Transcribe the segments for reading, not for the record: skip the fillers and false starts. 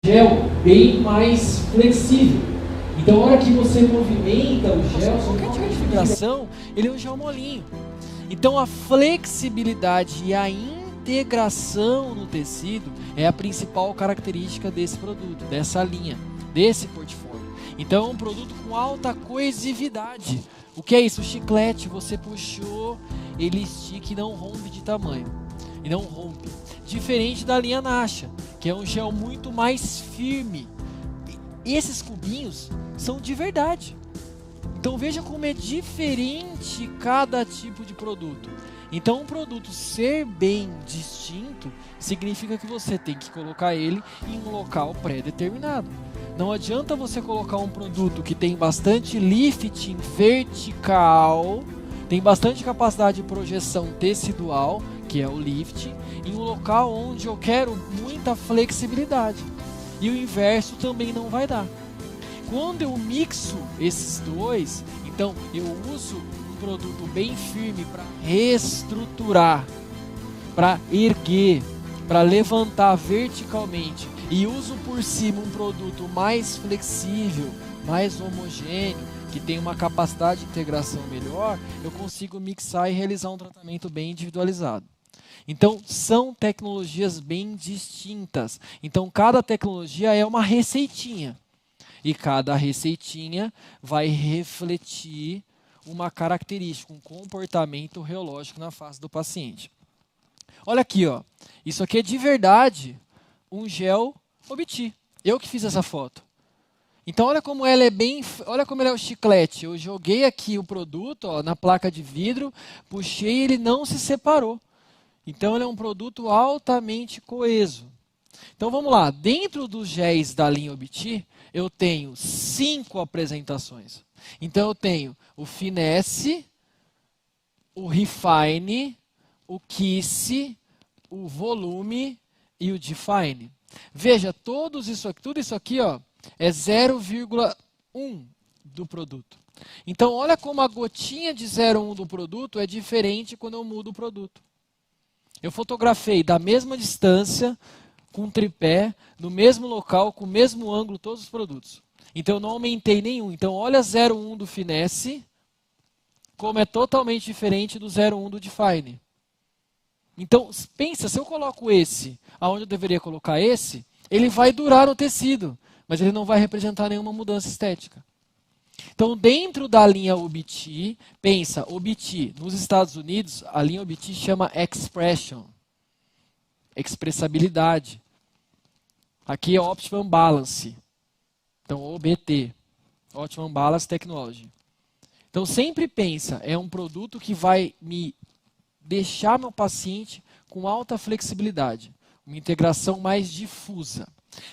gel bem mais flexível. Então, a hora que você movimenta o gel, qualquer tipo de vibração, ele é um gel molinho. Então, a flexibilidade e a integração no tecido é a principal característica desse produto, dessa linha, desse portfólio. Então, é um produto com alta coesividade. O que é isso? O chiclete, você puxou, ele estica e não rompe de tamanho. E não rompe. Diferente da linha Nasha, que é um gel muito mais firme. Esses cubinhos são de verdade. Então veja como é diferente cada tipo de produto. Então um produto ser bem distinto significa que você tem que colocar ele em um local pré-determinado. Não adianta você colocar um produto que tem bastante lifting vertical, tem bastante capacidade de projeção tecidual, que é o lift, em um local onde eu quero muita flexibilidade. E o inverso também não vai dar. Quando eu mixo esses dois, então eu uso um produto bem firme para reestruturar, para erguer, para levantar verticalmente, e uso por cima um produto mais flexível, mais homogêneo, que tem uma capacidade de integração melhor, eu consigo mixar e realizar um tratamento bem individualizado. Então, são tecnologias bem distintas. Então, cada tecnologia é uma receitinha. E cada receitinha vai refletir uma característica, um comportamento reológico na face do paciente. Olha aqui, ó. Isso aqui é de verdade um gel Obti. Eu que fiz essa foto. Então olha como ela é bem, olha como ele é o chiclete. Eu joguei aqui o produto, ó, na placa de vidro, puxei e ele não se separou. Então ele é um produto altamente coeso. Então vamos lá, dentro dos géis da linha Obti, eu tenho 5 apresentações. Então eu tenho o Finesse, o Refine, o Kiss, o Volume e o Define. Veja, tudo isso aqui ó, é 0,1 do produto. Então olha como a gotinha de 0,1 do produto é diferente quando eu mudo o produto. Eu fotografei da mesma distância, com tripé, no mesmo local, com o mesmo ângulo, todos os produtos. Então eu não aumentei nenhum. Então olha 0,1 do Finesse, como é totalmente diferente do 0,1 do Define. Então pensa, se eu coloco esse, aonde eu deveria colocar esse, ele vai durar no tecido, mas ele não vai representar nenhuma mudança estética. Então dentro da linha Obti, pensa, Obti, nos Estados Unidos, a linha Obti chama Expression. Expressabilidade. Aqui é Optimum Balance. Então, OBT. Optimum Balance Technology. Então, sempre pensa, é um produto que vai me deixar meu paciente com alta flexibilidade. Uma integração mais difusa.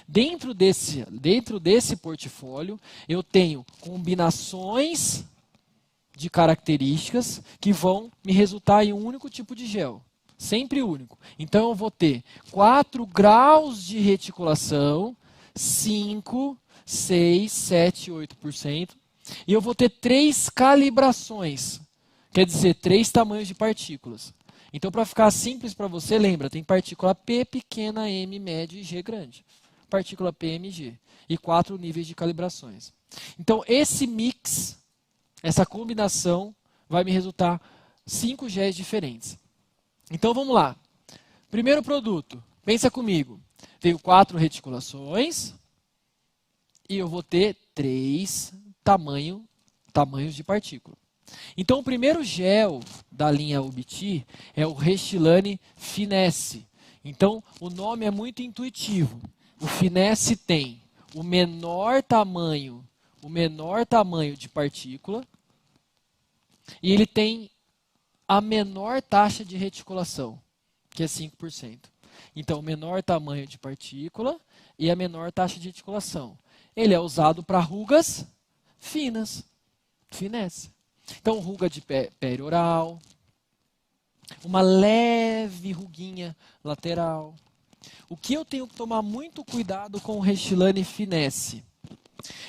Dentro desse portfólio, eu tenho combinações de características que vão me resultar em um único tipo de gel. Sempre único. Então eu vou ter 4 graus de reticulação, 5, 6, 7, 8%. E eu vou ter 3 calibrações. Quer dizer, 3 tamanhos de partículas. Então para ficar simples para você, lembra, tem partícula P pequena, M médio e G grande. Partícula P, M, G. E 4 níveis de calibrações. Então esse mix, essa combinação, vai me resultar 5 géis diferentes. Então vamos lá. Primeiro produto, pensa comigo. Tenho 4 reticulações e eu vou ter 3 tamanhos de partícula. Então o primeiro gel da linha Obti é o Restylane Finesse. Então o nome é muito intuitivo. O Finesse tem o menor tamanho de partícula e ele tem a menor taxa de reticulação, que é 5%. Então, menor tamanho de partícula e a menor taxa de reticulação. Ele é usado para rugas finas, finesse. Então, ruga de perioral, uma leve ruguinha lateral. O que eu tenho que tomar muito cuidado com o Restylane Finesse?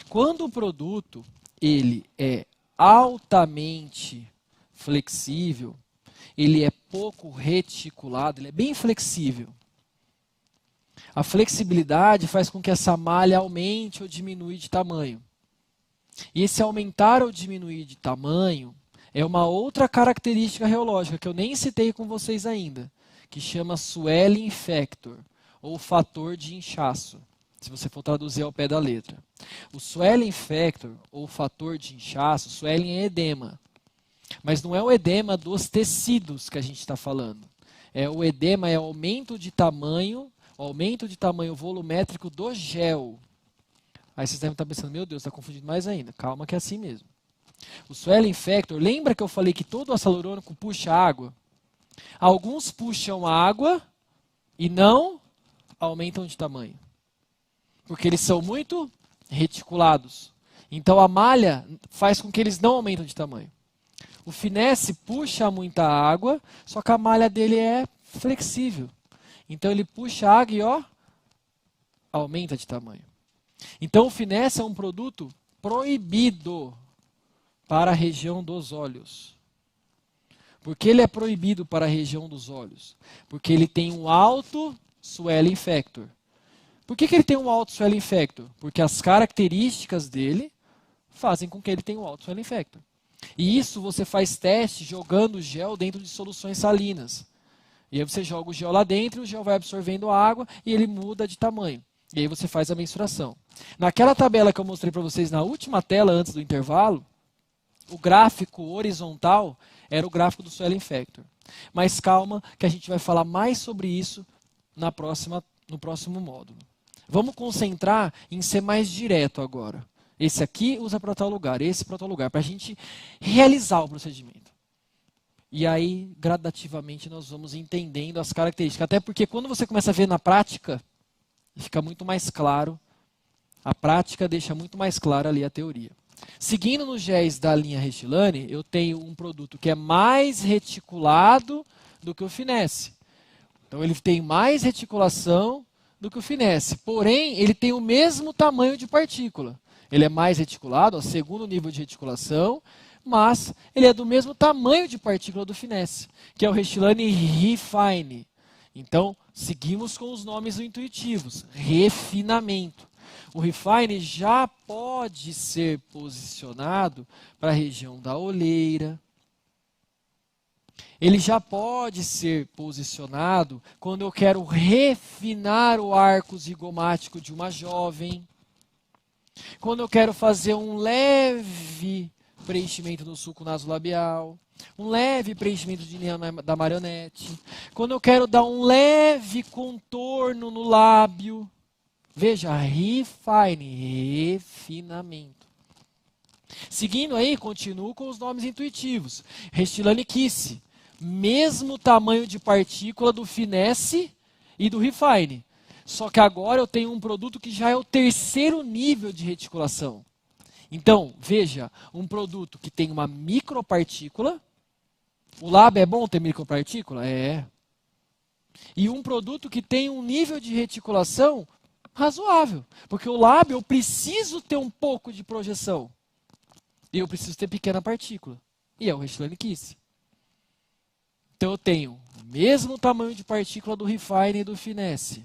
Quando o produto ele é altamente flexível, ele é pouco reticulado, ele é bem flexível. A flexibilidade faz com que essa malha aumente ou diminua de tamanho. E esse aumentar ou diminuir de tamanho é uma outra característica reológica que eu nem citei com vocês ainda, que chama swelling factor, ou fator de inchaço, se você for traduzir ao pé da letra. O swelling factor, ou fator de inchaço, swelling é edema. Mas não é o edema dos tecidos que a gente está falando. O edema é o aumento de tamanho volumétrico do gel. Aí vocês devem estar pensando, meu Deus, está confundindo mais ainda. Calma que é assim mesmo. O swelling factor, lembra que eu falei que todo ácido hialurônico puxa água? Alguns puxam água e não aumentam de tamanho. Porque eles são muito reticulados. Então a malha faz com que eles não aumentem de tamanho. O finesse puxa muita água, só que a malha dele é flexível. Então ele puxa água e aumenta de tamanho. Então o finesse é um produto proibido para a região dos olhos. Por que ele é proibido para a região dos olhos? Porque ele tem um alto swelling factor. Por que ele tem um alto swelling factor? Porque as características dele fazem com que ele tenha um alto swelling factor. E isso você faz teste jogando gel dentro de soluções salinas. E aí você joga o gel lá dentro, o gel vai absorvendo a água e ele muda de tamanho. E aí você faz a mensuração. Naquela tabela que eu mostrei para vocês na última tela antes do intervalo, o gráfico horizontal era o gráfico do swelling factor. Mas calma que a gente vai falar mais sobre isso no próximo módulo. Vamos concentrar em ser mais direto agora. Esse aqui usa para tal lugar, esse para tal lugar, para a gente realizar o procedimento. E aí, gradativamente, nós vamos entendendo as características. Até porque quando você começa a ver na prática, fica muito mais claro. A prática deixa muito mais clara ali a teoria. Seguindo nos géis da linha Restylane, eu tenho um produto que é mais reticulado do que o finesse. Então ele tem mais reticulação do que o finesse. Porém, ele tem o mesmo tamanho de partícula. Ele é mais reticulado, segundo nível de reticulação, mas ele é do mesmo tamanho de partícula do finesse, que é o Restylane Refine. Então, seguimos com os nomes intuitivos. Refinamento. O Refine já pode ser posicionado para a região da olheira. Ele já pode ser posicionado quando eu quero refinar o arco zigomático de uma jovem. Quando eu quero fazer um leve preenchimento no sulco nasolabial, um leve preenchimento de linha da marionete, quando eu quero dar um leve contorno no lábio. Veja, refine, refinamento. Seguindo aí, continuo com os nomes intuitivos. Restylane Kiss, mesmo tamanho de partícula do finesse e do refine. Só que agora eu tenho um produto que já é o terceiro nível de reticulação. Então, veja, um produto que tem uma micropartícula. O lábio é bom ter micropartícula? É. E um produto que tem um nível de reticulação razoável. Porque o lábio eu preciso ter um pouco de projeção. E eu preciso ter pequena partícula. E é o Restylane Kiss. Então eu tenho o mesmo tamanho de partícula do refine e do finesse.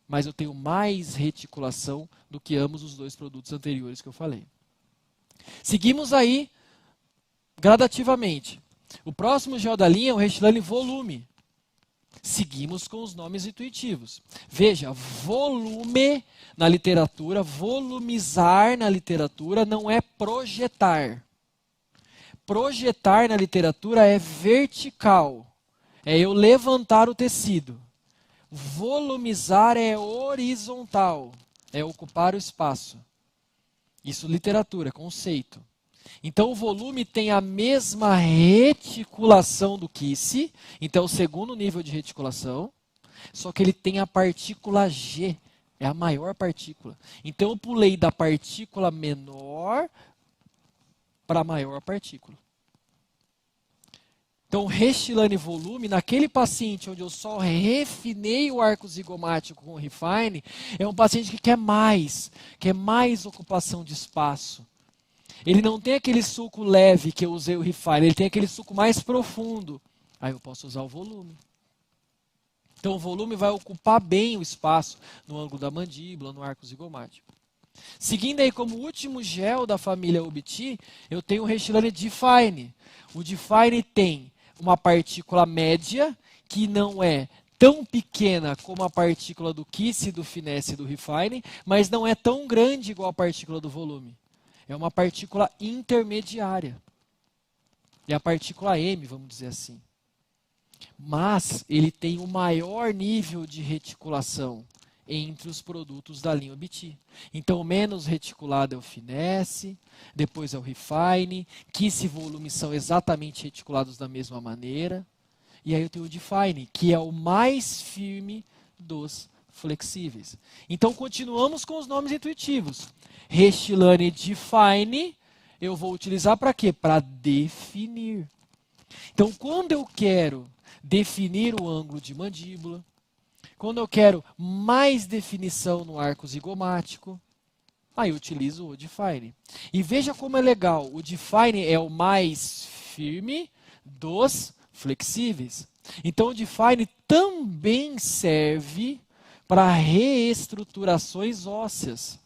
Mas eu tenho mais reticulação do que ambos os dois produtos anteriores que eu falei. Seguimos aí gradativamente. O próximo gel da linha é o Restylane Volume. Seguimos com os nomes intuitivos. Veja, volume na literatura, volumizar na literatura não é projetar. Projetar na literatura é vertical. É eu levantar o tecido. Volumizar é horizontal. É ocupar o espaço. Isso literatura, conceito. Então o volume tem a mesma reticulação do Kiss. Então é o segundo nível de reticulação. Só que ele tem a partícula G. É a maior partícula. Então eu pulei da partícula menor para a maior partícula. Então, Restylane Volume, naquele paciente onde eu só refinei o arco zigomático com o refine, é um paciente que quer mais ocupação de espaço. Ele não tem aquele suco leve que eu usei o refine, ele tem aquele suco mais profundo. Aí eu posso usar o volume. Então o volume vai ocupar bem o espaço no ângulo da mandíbula, no arco zigomático. Seguindo aí como último gel da família OBT, eu tenho o Restylane Define. O Define tem uma partícula média, que não é tão pequena como a partícula do Kiss, do Finesse e do Refine, mas não é tão grande igual a partícula do volume. É uma partícula intermediária. É a partícula M, vamos dizer assim. Mas ele tem o maior nível de reticulação entre os produtos da linha OBT. Então, o menos reticulado é o Finesse, depois é o Refine, Kiss e volume são exatamente reticulados da mesma maneira. E aí eu tenho o Define, que é o mais firme dos flexíveis. Então, continuamos com os nomes intuitivos. Restylane Define, eu vou utilizar para quê? Para definir. Então, quando eu quero definir o ângulo de mandíbula, quando eu quero mais definição no arco zigomático, aí eu utilizo o Define. E veja como é legal, o Define é o mais firme dos flexíveis. Então o Define também serve para reestruturações ósseas.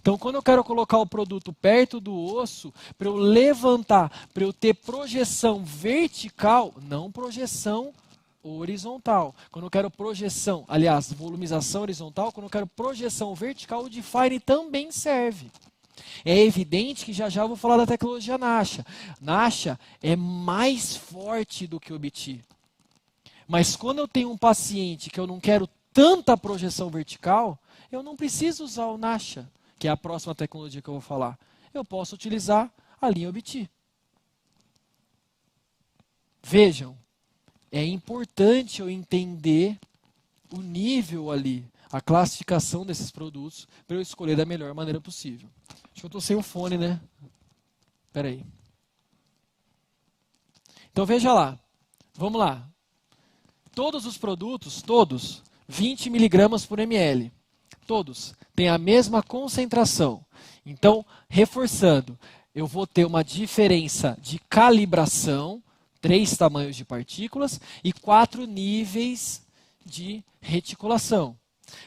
Então quando eu quero colocar o produto perto do osso, para eu levantar, para eu ter projeção vertical, não projeção horizontal. Quando eu quero projeção, aliás, volumização horizontal, quando eu quero projeção vertical, o Define também serve. É evidente que já já eu vou falar da tecnologia Nasha. Nasha é mais forte do que o OBT. Mas quando eu tenho um paciente que eu não quero tanta projeção vertical, eu não preciso usar o Nasha, que é a próxima tecnologia que eu vou falar. Eu posso utilizar a linha OBT. Vejam, é importante eu entender o nível ali, a classificação desses produtos, para eu escolher da melhor maneira possível. Acho que eu estou sem o fone, né? Espera aí. Então veja lá. Vamos lá. Todos os produtos, todos, 20 mg por ml. Todos têm a mesma concentração. Então, reforçando, eu vou ter uma diferença de calibração, 3 tamanhos de partículas e 4 níveis de reticulação.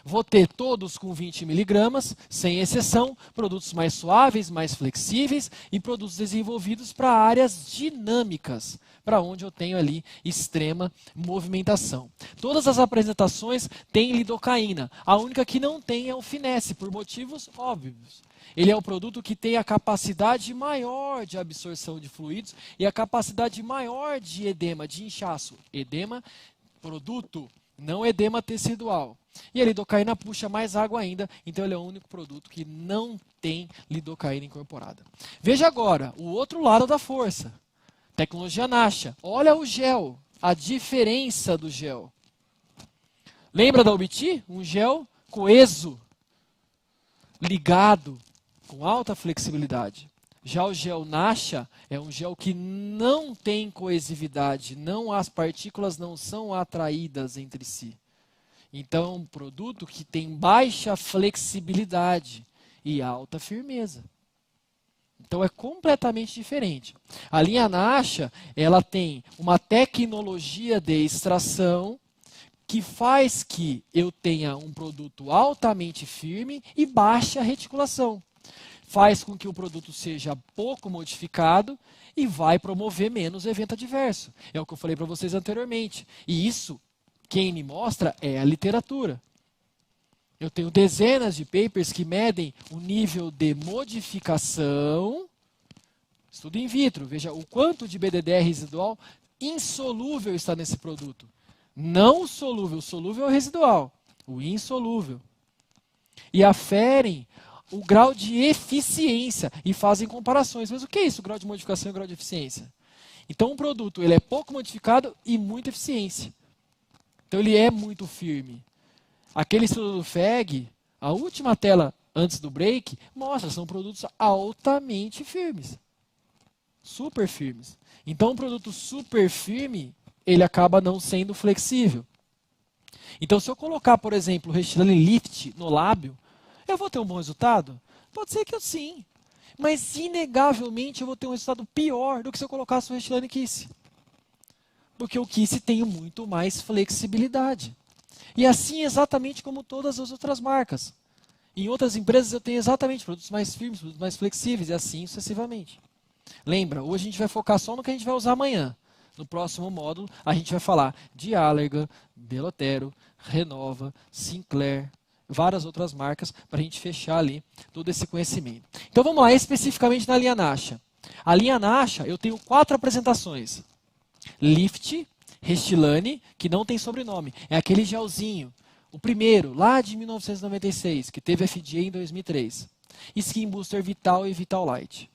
Vou ter todos com 20 mg, sem exceção, produtos mais suaves, mais flexíveis e produtos desenvolvidos para áreas dinâmicas, para onde eu tenho ali extrema movimentação. Todas as apresentações têm lidocaína. A única que não tem é o Finesse, por motivos óbvios. Ele é o produto que tem a capacidade maior de absorção de fluidos e a capacidade maior de edema, de inchaço. Edema, produto, não edema tecidual. E a lidocaína puxa mais água ainda, então ele é o único produto que não tem lidocaína incorporada. Veja agora o outro lado da força. Tecnologia Nasha. Olha o gel, a diferença do gel. Lembra da OBT? Um gel coeso, ligado, com alta flexibilidade. Já o gel Nasha é um gel que não tem coesividade, as partículas não são atraídas entre si. Então, é um produto que tem baixa flexibilidade e alta firmeza. Então, é completamente diferente. A linha Nasha, ela tem uma tecnologia de extração que faz que eu tenha um produto altamente firme e baixa reticulação. Faz com que o produto seja pouco modificado e vai promover menos evento adverso. É o que eu falei para vocês anteriormente. E isso, quem me mostra é a literatura. Eu tenho dezenas de papers que medem o nível de modificação, estudo in vitro, veja o quanto de BDDR residual insolúvel está nesse produto. Não o solúvel é o residual, o insolúvel. E aferem o grau de eficiência e fazem comparações. Mas o que é isso, grau de modificação e grau de eficiência? Então, um produto ele é pouco modificado e muita eficiência. Então, ele é muito firme. Aquele estudo do FEG, a última tela antes do break, mostra que são produtos altamente firmes. Super firmes. Então, um produto super firme, ele acaba não sendo flexível. Então, se eu colocar, por exemplo, o Restylane Lift no lábio, eu vou ter um bom resultado? Pode ser que eu sim. Mas, inegavelmente, eu vou ter um resultado pior do que se eu colocasse o Restylane Kiss. Porque o Kiss tem muito mais flexibilidade. E assim exatamente como todas as outras marcas. Em outras empresas eu tenho exatamente produtos mais firmes, produtos mais flexíveis e assim sucessivamente. Lembra, hoje a gente vai focar só no que a gente vai usar amanhã. No próximo módulo a gente vai falar de Allergan, Belotero, Renova, Sinclair, várias outras marcas para a gente fechar ali todo esse conhecimento. Então vamos lá, especificamente na linha Nasha. A linha Nasha eu tenho 4 apresentações. Lift, Restylane, que não tem sobrenome, é aquele gelzinho. O primeiro, lá de 1996, que teve FDA em 2003. Skin Booster Vital e Vital Light.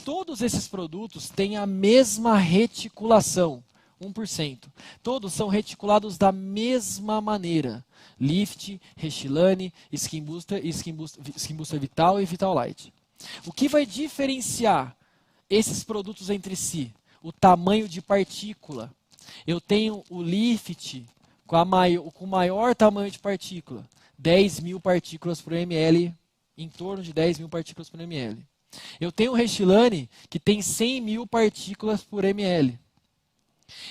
Todos esses produtos têm a mesma reticulação, 1%. Todos são reticulados da mesma maneira. Lift, Restylane, Skin Booster Vital e Vital Light. O que vai diferenciar esses produtos entre si? O tamanho de partícula. Eu tenho o Lift com o maior tamanho de partícula, 10.000 partículas por ml, em torno de 10.000 partículas por ml. Eu tenho o Restylane, que tem 100.000 partículas por ml.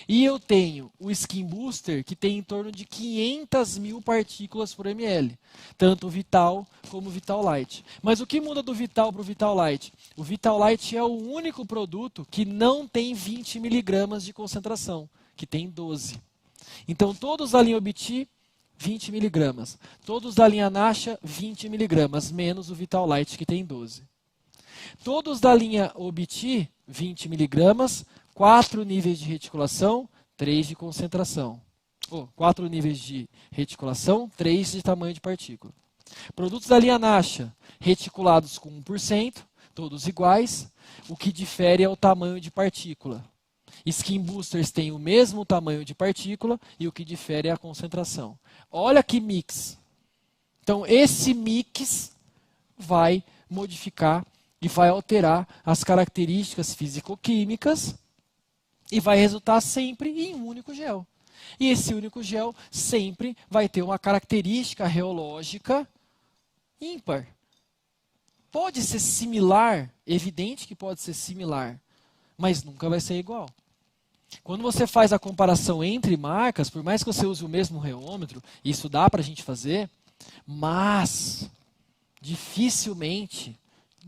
E eu tenho o Skin Booster, que tem em torno de 500.000 partículas por ml. Tanto o Vital como o Vital Light. Mas o que muda do Vital para o Vital Light? O Vital Light é o único produto que não tem 20 miligramas de concentração, que tem 12. Então todos da linha Obiti, 20 miligramas. Todos da linha Nasha, 20 miligramas, menos o Vital Light, que tem 12. Todos da linha Obiti, 20 miligramas, 4 níveis de reticulação, 3 de concentração. 4 níveis de reticulação, 3 de tamanho de partícula. Produtos da linha Nasha, reticulados com 1%, todos iguais. O que difere é o tamanho de partícula. Skin Boosters têm o mesmo tamanho de partícula e o que difere é a concentração. Olha que mix. Então, esse mix vai modificar e vai alterar as características físico-químicas e vai resultar sempre em um único gel. E esse único gel sempre vai ter uma característica reológica ímpar. Pode ser similar, evidente que pode ser similar, mas nunca vai ser igual. Quando você faz a comparação entre marcas, por mais que você use o mesmo reômetro, isso dá para a gente fazer, mas dificilmente,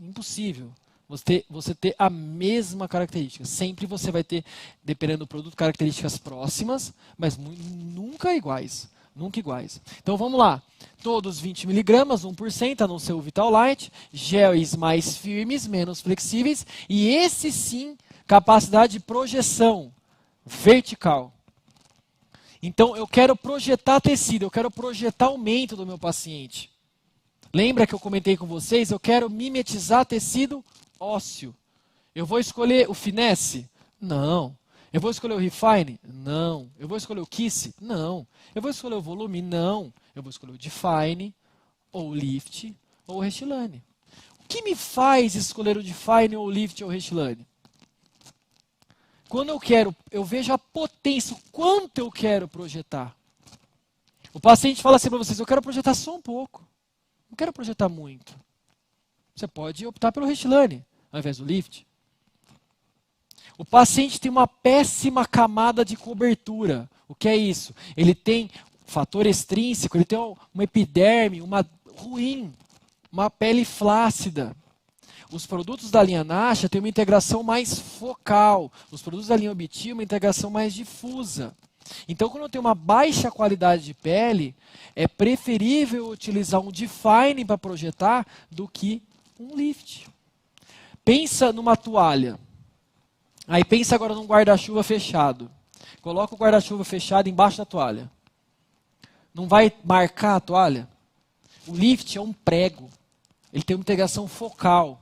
impossível, você ter a mesma característica. Sempre você vai ter, dependendo do produto, características próximas, mas nunca iguais. Nunca iguais. Então vamos lá. Todos 20 miligramas, 1%, a não ser o Vital Light. Géis mais firmes, menos flexíveis. E esse sim, capacidade de projeção vertical. Então eu quero projetar tecido, eu quero projetar aumento do meu paciente. Lembra que eu comentei com vocês? Eu quero mimetizar tecido ósseo. Eu vou escolher o Finesse? Não. Eu vou escolher o Refine? Não. Eu vou escolher o Kiss? Não. Eu vou escolher o Volume? Não. Eu vou escolher o Define, ou o Lift, ou o Restylane. O que me faz escolher o Define, ou o Lift, ou o Restylane? Quando eu vejo a potência, o quanto eu quero projetar. O paciente fala assim para vocês, eu quero projetar só um pouco. Não quero projetar muito. Você pode optar pelo Restylane, ao invés do Lift. O paciente tem uma péssima camada de cobertura. O que é isso? Ele tem fator extrínseco, ele tem uma epiderme, uma ruim, uma pele flácida. Os produtos da linha Nasha têm uma integração mais focal. Os produtos da linha Obiti, uma integração mais difusa. Então, quando eu tenho uma baixa qualidade de pele, é preferível utilizar um Define para projetar do que um Lift. Pensa numa toalha. Aí pensa agora num guarda-chuva fechado. Coloca o guarda-chuva fechado embaixo da toalha. Não vai marcar a toalha? O Lift é um prego. Ele tem uma integração focal.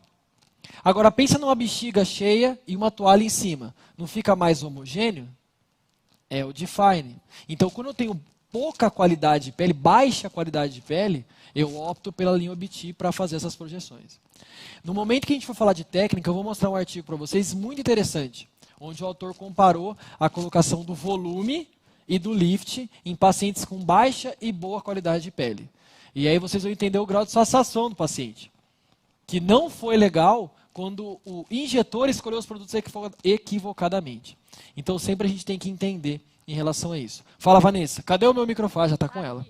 Agora pensa numa bexiga cheia e uma toalha em cima. Não fica mais homogêneo? É o Define. Então, quando eu tenho pouca qualidade de pele, baixa qualidade de pele, eu opto pela linha Obiti para fazer essas projeções. No momento que a gente for falar de técnica, eu vou mostrar um artigo para vocês muito interessante, onde o autor comparou a colocação do volume e do lift em pacientes com baixa e boa qualidade de pele. E aí vocês vão entender o grau de satisfação do paciente, que não foi legal quando o injetor escolheu os produtos equivocadamente. Então sempre a gente tem que entender em relação a isso. Fala, Vanessa. Cadê o meu microfone? Já está com ela.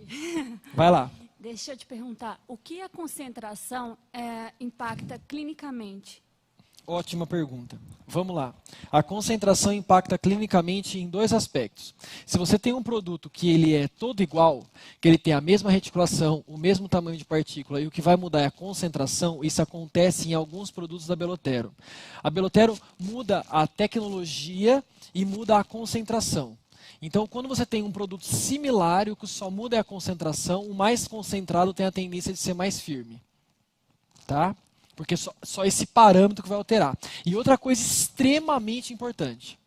Vai lá. Deixa eu te perguntar, o que a concentração impacta clinicamente? Ótima pergunta. Vamos lá. A concentração impacta clinicamente em 2 aspectos. Se você tem um produto que ele é todo igual, que ele tem a mesma reticulação, o mesmo tamanho de partícula e o que vai mudar é a concentração, isso acontece em alguns produtos da Belotero. A Belotero muda a tecnologia e muda a concentração. Então, quando você tem um produto similar, o que só muda é a concentração, o mais concentrado tem a tendência de ser mais firme. Tá? Porque só esse parâmetro que vai alterar. E outra coisa extremamente importante.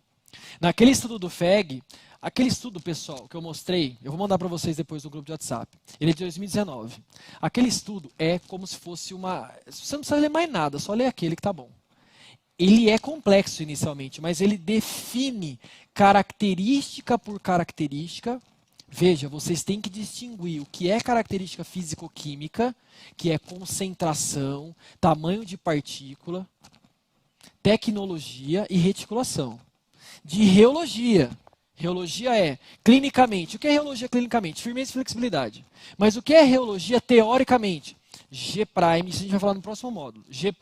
Naquele estudo do FEG, aquele estudo, pessoal, que eu mostrei, eu vou mandar para vocês depois no grupo de WhatsApp. Ele é de 2019. Aquele estudo é como se fosse uma... Você não precisa ler mais nada, só ler aquele que tá bom. Ele é complexo inicialmente, mas ele define característica por característica. Veja, vocês têm que distinguir o que é característica físico-química, que é concentração, tamanho de partícula, tecnologia e reticulação. De reologia. Reologia é, clinicamente, o que é reologia clinicamente? Firmeza e flexibilidade. Mas o que é reologia teoricamente? G', isso a gente vai falar no próximo módulo. G',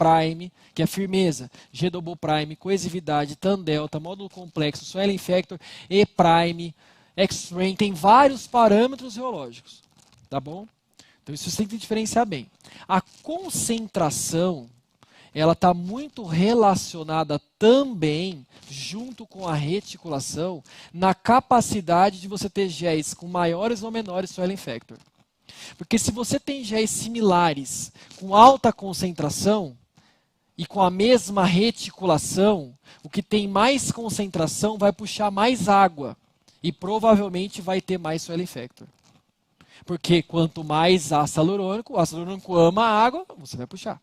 que é firmeza, G double prime, coesividade, tan delta, módulo complexo, swelling factor, E', X-ray, tem vários parâmetros reológicos, tá bom? Então isso você tem que diferenciar bem. A concentração, ela está muito relacionada também, junto com a reticulação, na capacidade de você ter géis com maiores ou menores swelling factor. Porque se você tem géis similares, com alta concentração, e com a mesma reticulação, o que tem mais concentração vai puxar mais água. E provavelmente vai ter mais swelling factor. Porque quanto mais ácido hialurônico ama a água, você vai puxar.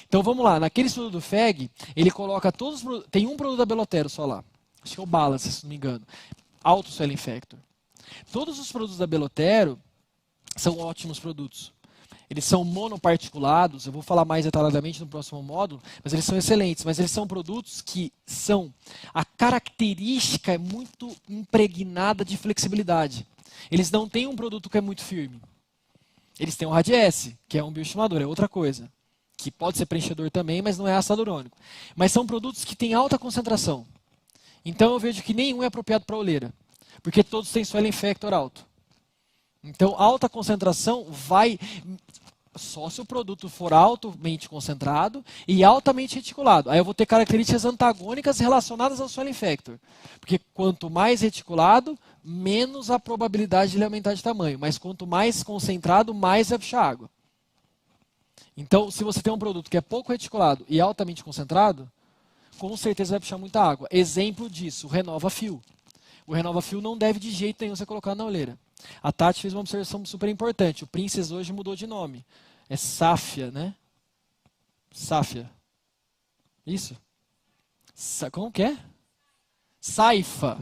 Então vamos lá, naquele estudo do FEG, ele coloca todos os... Tem um produto da Belotero só lá. Acho que é o Balance, se não me engano. Alto swelling factor. Todos os produtos da Belotero são ótimos produtos. Eles são monoparticulados, eu vou falar mais detalhadamente no próximo módulo, mas eles são excelentes. Mas eles são produtos que são... A característica é muito impregnada de flexibilidade. Eles não têm um produto que é muito firme. Eles têm um Radiesse, que é um bioestimulador, é outra coisa. Que pode ser preenchedor também, mas não é ácido hialurônico. Mas são produtos que têm alta concentração. Então eu vejo que nenhum é apropriado para oleira. Porque todos têm swelling factor alto. Então, alta concentração vai... Só se o produto for altamente concentrado e altamente reticulado. Aí eu vou ter características antagônicas relacionadas ao swelling factor. Porque quanto mais reticulado, menos a probabilidade de ele aumentar de tamanho. Mas quanto mais concentrado, mais vai puxar água. Então, se você tem um produto que é pouco reticulado e altamente concentrado, com certeza vai puxar muita água. Exemplo disso, o Renova Fio. O Renova Fio não deve de jeito nenhum ser colocado na oleira. A Tati fez uma observação super importante. O Princess hoje mudou de nome. É Safia, né? Safia. Isso? Como que é? Saifa.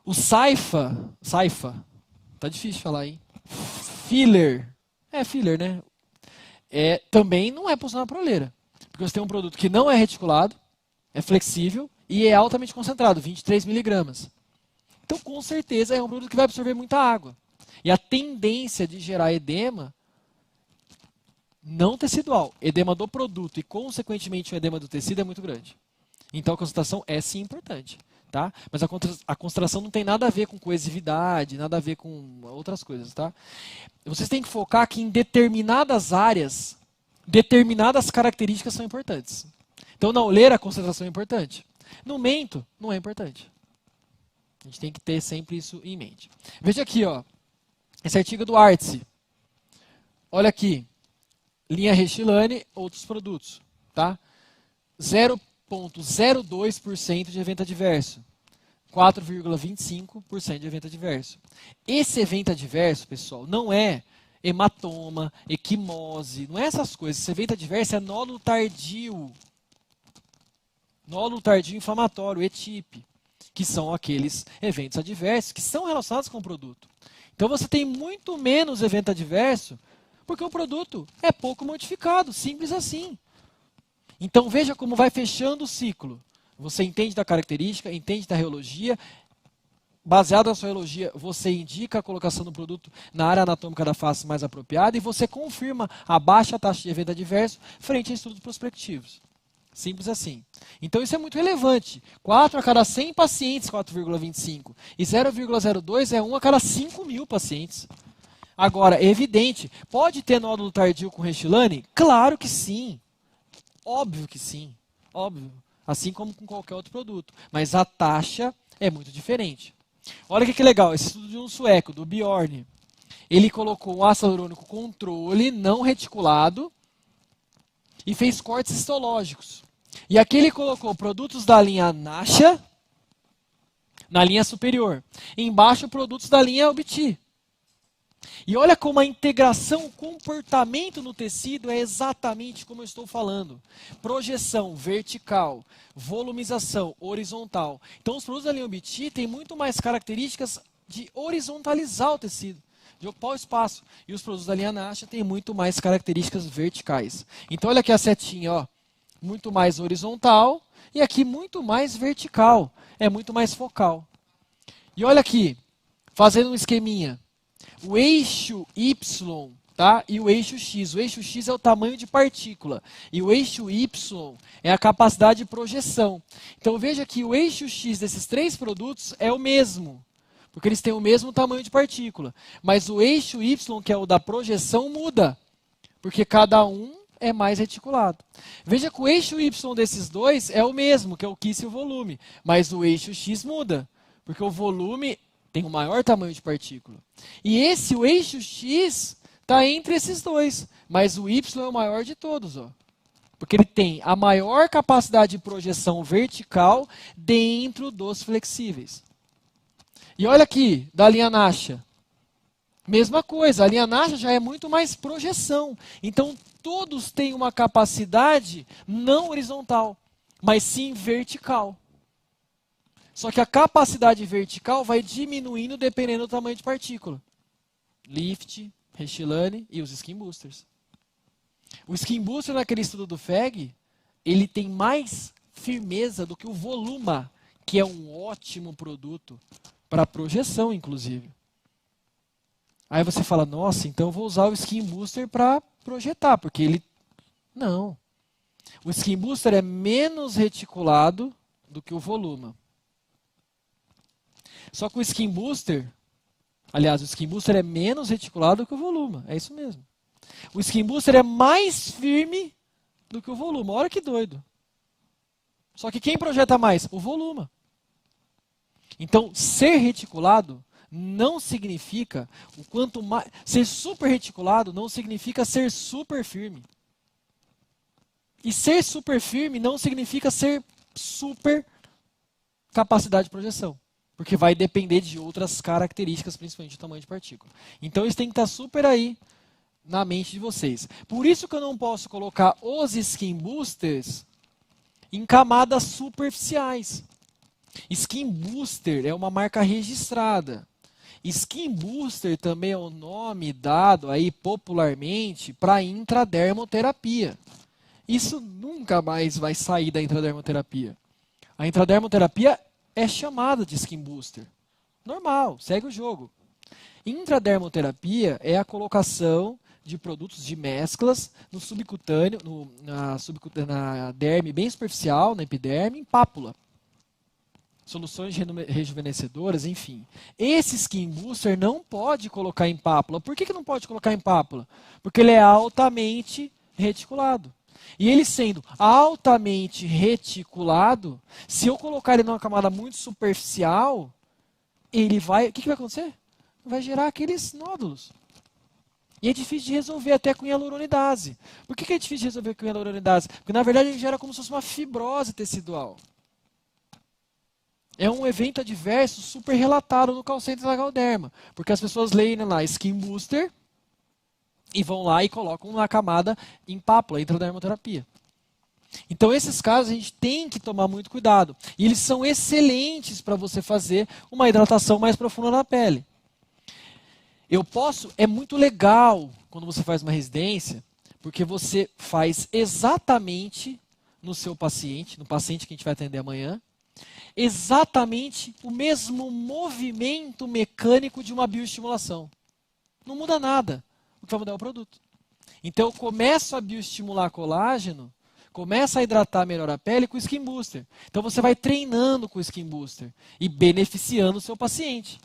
O Saifa. Tá difícil de falar, hein? Filler. É filler, né? Também não é posicionado para oleira. Porque você tem um produto que não é reticulado, é flexível e é altamente concentrado, 23 miligramas. Então, com certeza, é um produto que vai absorver muita água. E a tendência de gerar edema, não tecidual, edema do produto e, consequentemente, o edema do tecido é muito grande. Então, a concentração é sim importante. Tá? Mas a concentração não tem nada a ver com coesividade, nada a ver com outras coisas. Tá? Vocês têm que focar que em determinadas áreas, determinadas características são importantes. Então, na oleira, a concentração é importante. No mento, não é importante. A gente tem que ter sempre isso em mente. Veja aqui, ó, esse artigo do Artsy. Olha aqui. Linha Restylane, outros produtos. Tá? 0,02% de evento adverso. 4,25% de evento adverso. Esse evento adverso, pessoal, não é hematoma, equimose, não é essas coisas. Esse evento adverso é nódulo tardio. Nódulo tardio inflamatório, ETIP. Que são aqueles eventos adversos que são relacionados com o produto. Então você tem muito menos evento adverso porque o produto é pouco modificado, simples assim. Então veja como vai fechando o ciclo. Você entende da característica, entende da reologia, baseado na sua elogia, você indica a colocação do produto na área anatômica da face mais apropriada e você confirma a baixa taxa de evento adverso frente a estudos prospectivos. Simples assim. Então isso é muito relevante. 4 a cada 100 pacientes, 4,25. E 0,02 é 1 a cada 5.000 pacientes. Agora, é evidente, pode ter nódulo tardio com Restylane? Claro que sim. Óbvio que sim. Óbvio. Assim como com qualquer outro produto. Mas a taxa é muito diferente. Olha que legal, esse estudo de um sueco, do Bjorn. Ele colocou um ácido hialurônico controle não reticulado e fez cortes histológicos. E aqui ele colocou produtos da linha Nasha na linha superior. Embaixo, produtos da linha Obti. E olha como a integração, o comportamento no tecido é exatamente como eu estou falando. Projeção vertical, volumização horizontal. Então os produtos da linha Obti têm muito mais características de horizontalizar o tecido, de ocupar o espaço. E os produtos da linha Nasha têm muito mais características verticais. Então olha aqui a setinha, ó. Muito mais horizontal e aqui muito mais vertical. É muito mais focal. E olha aqui, fazendo um esqueminha. O eixo Y, tá? E o eixo X. O eixo X é o tamanho de partícula. E o eixo Y é a capacidade de projeção. Então veja que o eixo X desses três produtos é o mesmo. Porque eles têm o mesmo tamanho de partícula. Mas o eixo Y, que é o da projeção, muda. Porque cada um é mais reticulado. Veja que o eixo Y desses dois é o mesmo, que é o Kiss e o volume. Mas o eixo X muda. Porque o volume tem um maior tamanho de partícula. E o eixo X, está entre esses dois. Mas o Y é o maior de todos. Ó. Porque ele tem a maior capacidade de projeção vertical dentro dos flexíveis. E olha aqui, da linha Nasha. Mesma coisa, a linha Nasha já é muito mais projeção. Então, todos têm uma capacidade não horizontal, mas sim vertical. Só que a capacidade vertical vai diminuindo dependendo do tamanho de partícula. Lift, Restylane e os Skin Boosters. O Skin Booster naquele estudo do FEG, ele tem mais firmeza do que o Voluma, que é um ótimo produto para projeção, inclusive. Aí você fala, nossa, então eu vou usar o Skin Booster para projetar, porque ele... Não. O Skin Booster é menos reticulado do que o Voluma. Só que o Skin Booster, aliás, o Skin Booster é menos reticulado do que o Voluma, é isso mesmo. O Skin Booster é mais firme do que o Voluma, olha que doido. Só que quem projeta mais? O Voluma. Então, ser reticulado não significa, o quanto mais, ser super reticulado não significa ser super firme. E ser super firme não significa ser super capacidade de projeção. Porque vai depender de outras características, principalmente o tamanho de partícula. Então isso tem que estar super aí na mente de vocês. Por isso que eu não posso colocar os Skin Boosters em camadas superficiais. Skin Booster é uma marca registrada. Skin Booster também é o nome dado aí popularmente para intradermoterapia. Isso nunca mais vai sair da intradermoterapia. A intradermoterapia é chamada de Skin Booster. Normal, segue o jogo. Intradermoterapia é a colocação de produtos de mesclas no subcutâneo, na derme bem superficial, na epiderme, em pápula. Soluções rejuvenescedoras, enfim. Esse Skin Booster não pode colocar em pápula. Por que não pode colocar em pápula? Porque ele é altamente reticulado. E ele sendo altamente reticulado, se eu colocar ele numa camada muito superficial, ele vai... O que vai acontecer? Vai gerar aqueles nódulos. E é difícil de resolver até com hialuronidase. Por que é difícil de resolver com hialuronidase? Porque na verdade ele gera como se fosse uma fibrose tecidual. É um evento adverso super relatado no call center da Galderma. Porque as pessoas leem lá Skin Booster e vão lá e colocam na camada em pápula, intradermoterapia. Então esses casos a gente tem que tomar muito cuidado. E eles são excelentes para você fazer uma hidratação mais profunda na pele. É muito legal quando você faz uma residência, porque você faz exatamente no seu paciente, no paciente que a gente vai atender amanhã, exatamente o mesmo movimento mecânico de uma bioestimulação. Não muda nada. O que vai mudar é o produto. Então eu começo a bioestimular colágeno, começa a hidratar melhor a pele com o Skin Booster. Então você vai treinando com o Skin Booster e beneficiando o seu paciente.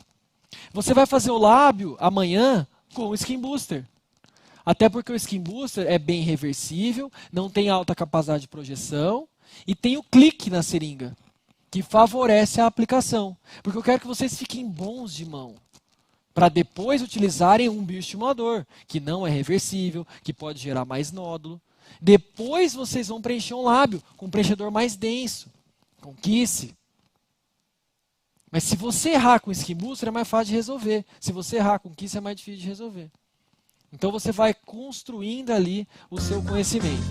Você vai fazer o lábio amanhã com o Skin Booster. Até porque o Skin Booster é bem reversível, não tem alta capacidade de projeção e tem o clique na seringa, que favorece a aplicação. Porque eu quero que vocês fiquem bons de mão, para depois utilizarem um bioestimulador, que não é reversível, que pode gerar mais nódulo. Depois vocês vão preencher um lábio com um preenchedor mais denso, com Kiss. Mas se você errar com Skin Booster é mais fácil de resolver. Se você errar com Kiss é mais difícil de resolver. Então você vai construindo ali o seu conhecimento.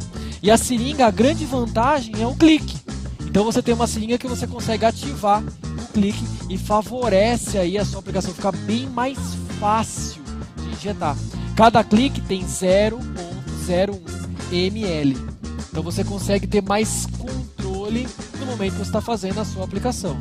E a seringa, a grande vantagem é o clique. Então você tem uma seringa que você consegue ativar o clique e favorece aí a sua aplicação, ficar bem mais fácil de injetar. Cada clique tem 0,01 ml. Então você consegue ter mais controle no momento que você está fazendo a sua aplicação.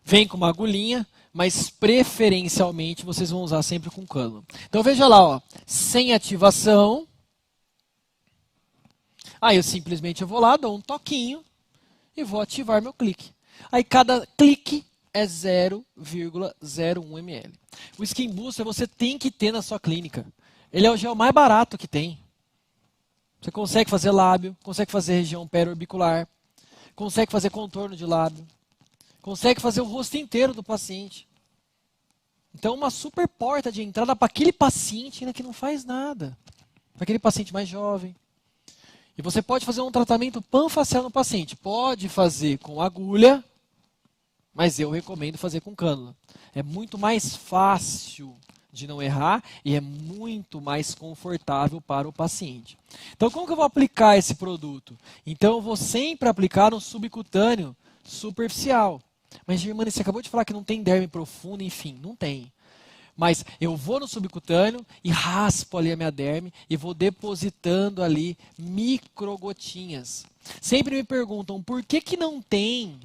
Vem com uma agulhinha, mas preferencialmente vocês vão usar sempre com cânula. Então veja lá, ó, sem ativação. Aí eu simplesmente vou lá, dou um toquinho e vou ativar meu clique. Aí cada clique é 0,01 ml. O Skin Booster você tem que ter na sua clínica. Ele é o gel mais barato que tem. Você consegue fazer lábio, consegue fazer região periorbicular, consegue fazer contorno de lábio. Consegue fazer o rosto inteiro do paciente. Então, uma super porta de entrada para aquele paciente ainda que não faz nada. Para aquele paciente mais jovem. E você pode fazer um tratamento panfacial no paciente. Pode fazer com agulha, mas eu recomendo fazer com cânula. É muito mais fácil de não errar e é muito mais confortável para o paciente. Então, como que eu vou aplicar esse produto? Então, eu vou sempre aplicar no subcutâneo superficial. Mas, Germana, você acabou de falar que não tem derme profunda, enfim, não tem. Mas eu vou no subcutâneo e raspo ali a minha derme e vou depositando ali microgotinhas. Sempre me perguntam por que não tem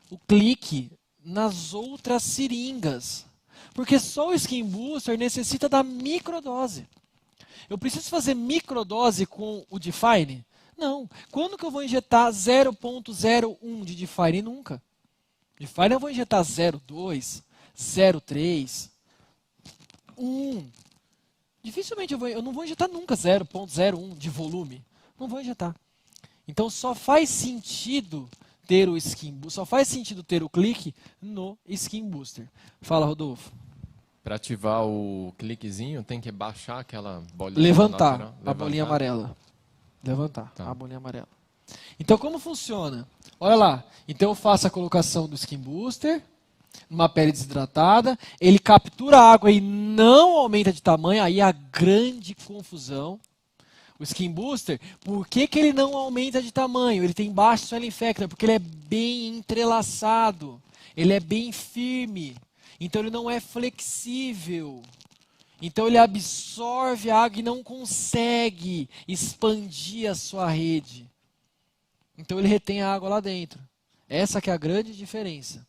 o clique nas outras seringas? Porque só o Skin Booster necessita da microdose. Eu preciso fazer microdose com o Define? Não. Quando que eu vou injetar 0,01 de Define? Nunca. Define eu vou injetar 0,2, 0,3, 1. Dificilmente eu não vou injetar nunca 0,01 de volume. Não vou injetar. Então só faz sentido ter o Skin Booster, só faz sentido ter o clique no Skin Booster. Fala, Rodolfo. Para ativar o cliquezinho, tem que baixar aquela bolinha. Levantar a bolinha amarela. Levantar tá. A bolinha amarela. Então, como funciona? Olha lá. Então, eu faço a colocação do Skin Booster numa pele desidratada. Ele captura a água e não aumenta de tamanho. Aí a grande confusão. O Skin Booster, por que ele não aumenta de tamanho? Ele tem baixo swelling factor, porque ele é bem entrelaçado. Ele é bem firme. Então, ele não é flexível. Então, ele absorve a água e não consegue expandir a sua rede. Então, ele retém a água lá dentro. Essa que é a grande diferença.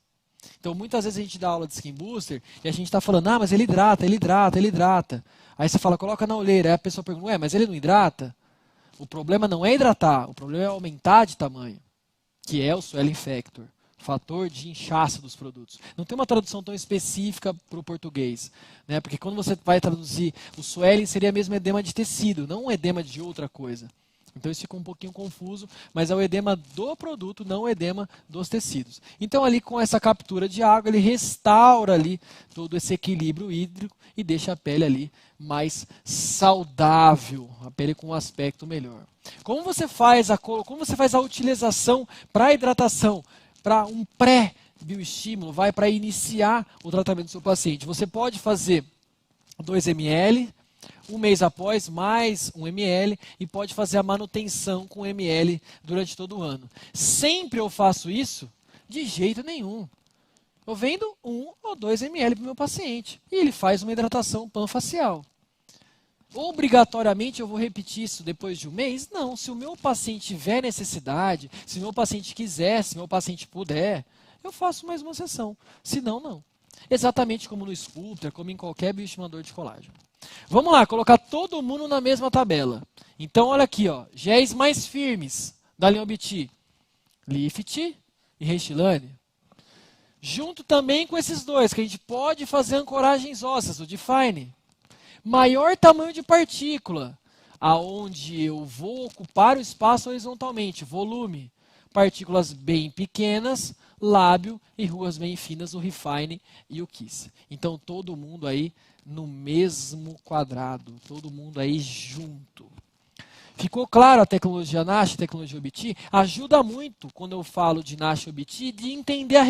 Então, muitas vezes a gente dá aula de Skin Booster e a gente está falando, mas ele hidrata, ele hidrata, ele hidrata. Aí você fala, coloca na olheira. Aí a pessoa pergunta, ué, mas ele não hidrata? O problema não é hidratar, o problema é aumentar de tamanho, que é o swelling factor, fator de inchaço dos produtos. Não tem uma tradução tão específica para o português, né? Porque quando você vai traduzir, o swelling seria mesmo edema de tecido, não um edema de outra coisa. Então isso fica um pouquinho confuso, mas é o edema do produto, não o edema dos tecidos. Então ali com essa captura de água, ele restaura ali todo esse equilíbrio hídrico e deixa a pele ali mais saudável, a pele com um aspecto melhor. Como você faz a utilização para hidratação, para um pré-bioestímulo, vai para iniciar o tratamento do seu paciente? Você pode fazer 2 ml, um mês após, mais 1 ml, e pode fazer a manutenção com 1 ml durante todo o ano. Sempre eu faço isso? De jeito nenhum. Eu vendo 1 ou 2 ml para o meu paciente e ele faz uma hidratação panfacial. Obrigatoriamente eu vou repetir isso depois de um mês? Não, se o meu paciente tiver necessidade, se o meu paciente quiser, se o meu paciente puder, eu faço mais uma sessão. Se não, não. Exatamente como no Sculptra, como em qualquer bioestimulador de colágeno. Vamos lá, colocar todo mundo na mesma tabela. Então, olha aqui, ó, géis mais firmes da linha Obti. Lift e Restylane. Junto também com esses dois, que a gente pode fazer ancoragens ósseas, o Define. Maior tamanho de partícula, aonde eu vou ocupar o espaço horizontalmente, volume. Partículas bem pequenas, lábio e ruas bem finas, o Refine e o Kiss. Então todo mundo aí no mesmo quadrado, todo mundo aí junto. Ficou claro a tecnologia NASH, a tecnologia Obti? Ajuda muito, quando eu falo de NASH e Obti, de entender a